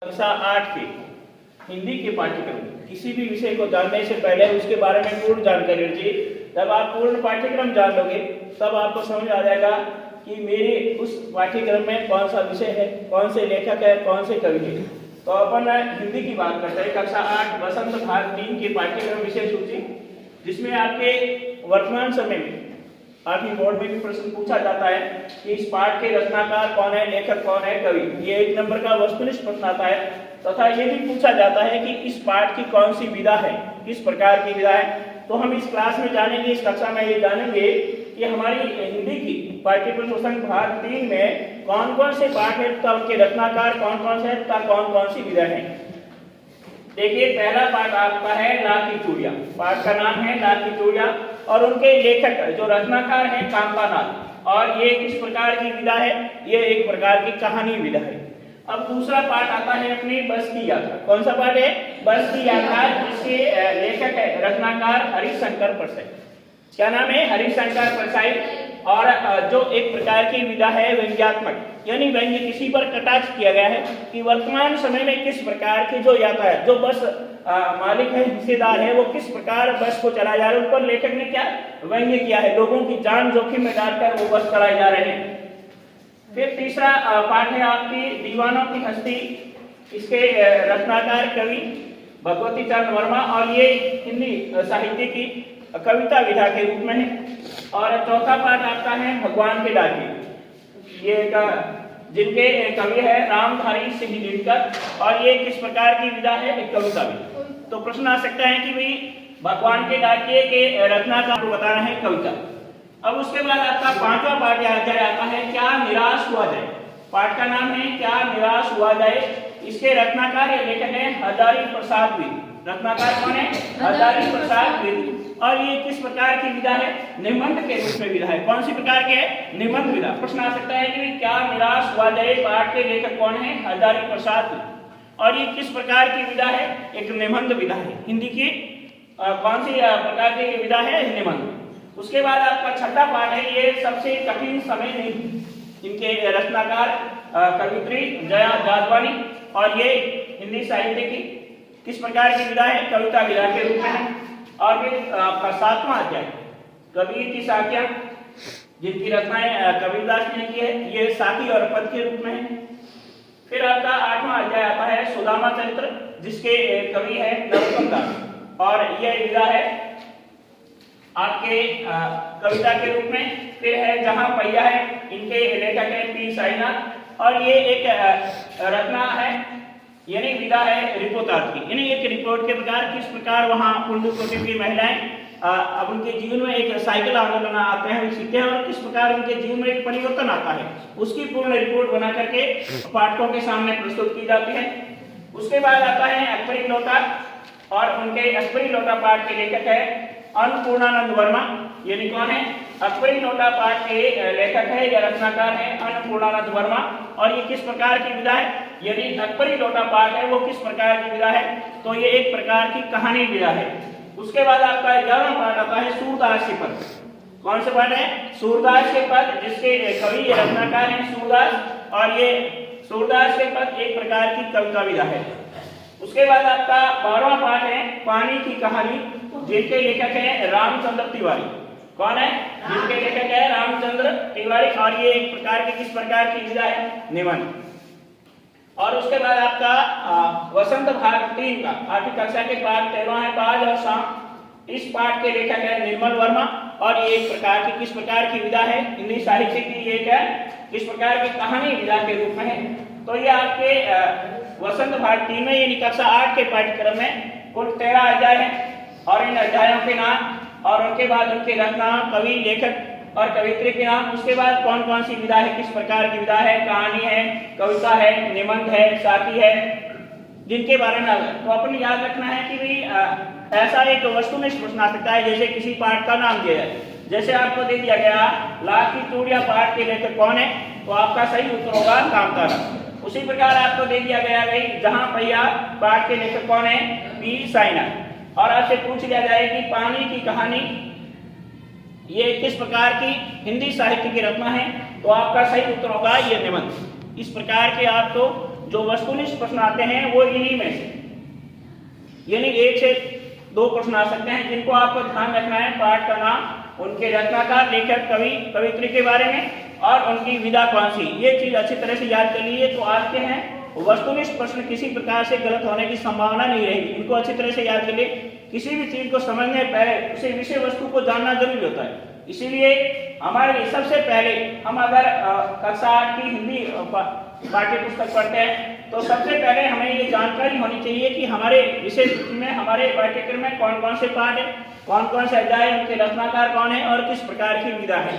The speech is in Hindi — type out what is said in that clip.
कक्षा 8 के हिंदी के पाठ्यक्रम किसी भी विषय को जानने से पहले उसके बारे में पूर्ण जानकारी लीजिए। जब आप पूर्ण पाठ्यक्रम जान लोगे तब आपको समझ आ जाएगा कि मेरे उस पाठ्यक्रम में कौन सा विषय है, कौन से लेखक है, कौन से कवि है। तो अपन हिंदी की बात करते हैं। कक्षा 8 वसंत भाग 3 के पाठ्यक्रम विषय सूची, जिसमें आपके वर्तमान समय में आपकी बोर्ड में भी प्रश्न पूछा जाता है कि इस पाठ के रचनाकार कौन है, लेखक कौन है, कवि। ये 1 नंबर का वस्तुनिष्ठ प्रश्न आता है। तथा ये भी पूछा जाता है कि इस पाठ की कौन सी विधा है, किस प्रकार की विधा है। तो हम इस क्लास में जानेंगे, इस कक्षा में ये जानेंगे कि हमारी हिंदी की पाठ्यपुस्तक भाग 3 में कौन कौन से पाठ है, तथा उनके रचनाकार कौन कौन से, तथा कौन कौन सी विधा है। देखिए, पहला पाठ आपका है ला की चूड़ियां। पाठ का नाम है ला की चूड़ियां और उनके लेखक जो रचनाकार है कांपानाथ। और ये किस प्रकार की विधा है, ये एक प्रकार की कहानी विधा है। अब दूसरा पाठ आता है अपनी बस की यात्रा। कौन सा पाठ है? बस की यात्रा, जिसके लेखक है रचनाकार हरिशंकर परसाई। क्या नाम है? हरिशंकर परसाई। और जो एक प्रकार की विधा है व्यंग्यात्मक, यानी व्यंग्य किसी पर कटाक्ष किया गया है कि वर्तमान समय में किस प्रकार की जो यातायात, जो बस मालिक है, हिस्सेदार है, वो किस प्रकार बस को चलाया जा रहा है, उन पर लेखक ने क्या व्यंग्य किया है। लोगों की जान जोखिम में डालकर वो बस चलाए जा रहे हैं। फिर तीसरा पाठ है आपकी दीवानों की हस्ती। इसके रचनाकार कवि भगवती चरण वर्मा और ये हिंदी साहित्य की कविता विधा के रूप में है। और चौथा पाठ आपका है भगवान के डाकिए। ये जिनके कवि है रामधारी सिंह दिनकर और ये किस प्रकार की विधा है? एक कविता विधा। तो प्रश्न आ सकता है कि भाई भगवान के डाकिए के रचनाकार को बताना है कविता। अब उसके बाद आपका पांचवा पाठ आता है क्या निराश हुआ जाए। पाठ का नाम है क्या निराश हुआ जाए। इसके रचनाकार या लेखक है हजारी प्रसाद द्विवेदी। रचनाकार कौन है? हजारी प्रसाद द्विवेदी। और ये किस प्रकार की विधा है? निबंध के रूप में विधा है। कौन सी प्रकार के है? निबंध विधा। प्रश्न आ सकता है कि क्या निराश हुआ जाए पाठ के लेखक कौन है? हजारी प्रसाद द्विवेदी। और ये किस प्रकार की विधा है? एक निबंध विधा है। हिंदी की कौन सी प्रकार की विधा है? निबंध। उसके बाद आपका छठा पाठ है, ये सबसे कठिन समय नहीं। इनके रचनाकार कवित्री जया जादवानी और ये हिंदी साहित्य की किस प्रकार की विधा है? कविता विधा के रूप में है। और फिर आपका 7वां अध्याय कबीर की साखियां, जिनकी रचनाएं कबीरदास ने की है, ये साखी और पद के रूप में है। फिर आपका 8वां अध्याय आता है सुदामा चरित्र, जिसके कवि है नरोत्तम दास और यह विधा है आपके कविता के रूप में। फिर है जहां पहिया है, इनके लेखक है पी साईनाथ और ये एक रचना है, यानी विधा है रिपोर्टार्थ की, यानी एक रिपोर्ट के प्रकार किस प्रकार वहां पुंडू कोटि की महिलाएं अब उनके जीवन में एक साइकिल आंदोलन आते हैं, सीखते हैं और किस प्रकार उनके जीवन में एक परिवर्तन आता है, उसकी पूर्ण रिपोर्ट बना करके पाठकों के सामने प्रस्तुत की जाती है। उसके बाद आता है अकबरी लोटा और उनके अकबरी लोटा पाठ के लेखक है अन्नपूर्णानंद वर्मा। यानी कौन है? अकबरी लोटा पाठ के लेखक है या रचनाकार है अन्नपूर्णानंद वर्मा। और ये किस प्रकार की विधा है? यदि अकबरी लोटा पाठ है वो किस प्रकार की विधा है? तो ये एक प्रकार की कहानी विधा है। उसके बाद आपका 11वां पाठ आता है सूरदास के पद। कौन से पाठ है? सूरदास के पद, जिसके कवि रचनाकार है सूरदास और ये सूरदास के पद एक प्रकार की कविता विधा है। उसके बाद आपका 12वां पाठ है पानी की कहानी, जिनके लेखक है रामचंद्र तिवारी। कौन है? जिनके लेखक है रामचंद्र तिवारी और ये एक प्रकार की किस प्रकार की विधा है? निबंध। और उसके बाद आपका वसंत भाग 3 का 8वीं कक्षा के पाठ 13वां है बाज और शाम। इस पाठ के लेखक है निर्मल वर्मा और ये एक प्रकार की किस प्रकार की विधा है? हिंदी साहित्य की एक है किस प्रकार की कहानी विधा के रूप में है। तो ये आपके वसंत भाग 3 में यानी कक्षा 8 के पाठ्यक्रम में कुल 13 अध्याय है। और इन अध्यायों के नाम और उनके बाद उनके रचना, कवि, लेखक और कवित्री के नाम, उसके बाद कौन कौन सी विधा है, किस प्रकार की विधा है, कहानी है, कविता है, निबंध है, साखी है, जिनके बारे में तो अपन याद रखना है कि भाई ऐसा एक वस्तुनिष्ठ प्रश्न आ सकता है। जैसे किसी पाठ का नाम दिया है, जैसे आपको दे दिया गया ला की चूड़ियां पाठ के लेखक कौन है, तो आपका सही उत्तर होगा कामतारा। उसी प्रकार आपको दे दिया गया भाई जहां पहिया पाठ के लेखक कौन है? पी साईनाथ। और आपसे पूछ लिया जाए कि पानी की कहानी ये किस प्रकार की हिंदी साहित्य की रचना है, तो आपका सही उत्तर होगा ये निबंध। इस प्रकार के आपको जो वस्तुनिष्ठ प्रश्न आते हैं वो इन्हीं में से, यानी 1 से 2 प्रश्न आ सकते हैं जिनको आपको ध्यान रखना है। पाठ का नाम, उनके रचनाकार, लेखक, कवि, कवित्री के बारे में और उनकी विधा कौन सी, ये चीज अच्छी तरह से याद कर लीजिए तो आपके हैं वस्तुनिष्ठ प्रश्न किसी प्रकार से गलत होने की संभावना नहीं रहेगी। इनको अच्छी तरह से याद कर लिए। किसी भी चीज को समझने पहले उसे विषय वस्तु को जानना जरूरी होता है। इसीलिए हमारे लिए सबसे पहले हम अगर कक्षा 8 की हिंदी पाठ्य पुस्तक पढ़ते हैं तो सबसे पहले हमें ये जानकारी होनी चाहिए कि हमारे विषय सूची में, हमारे पाठ्यक्रम में कौन कौन से पाठ है, कौन कौन से अध्याय, उनके रचनाकार कौन है और किस प्रकार की विधा है।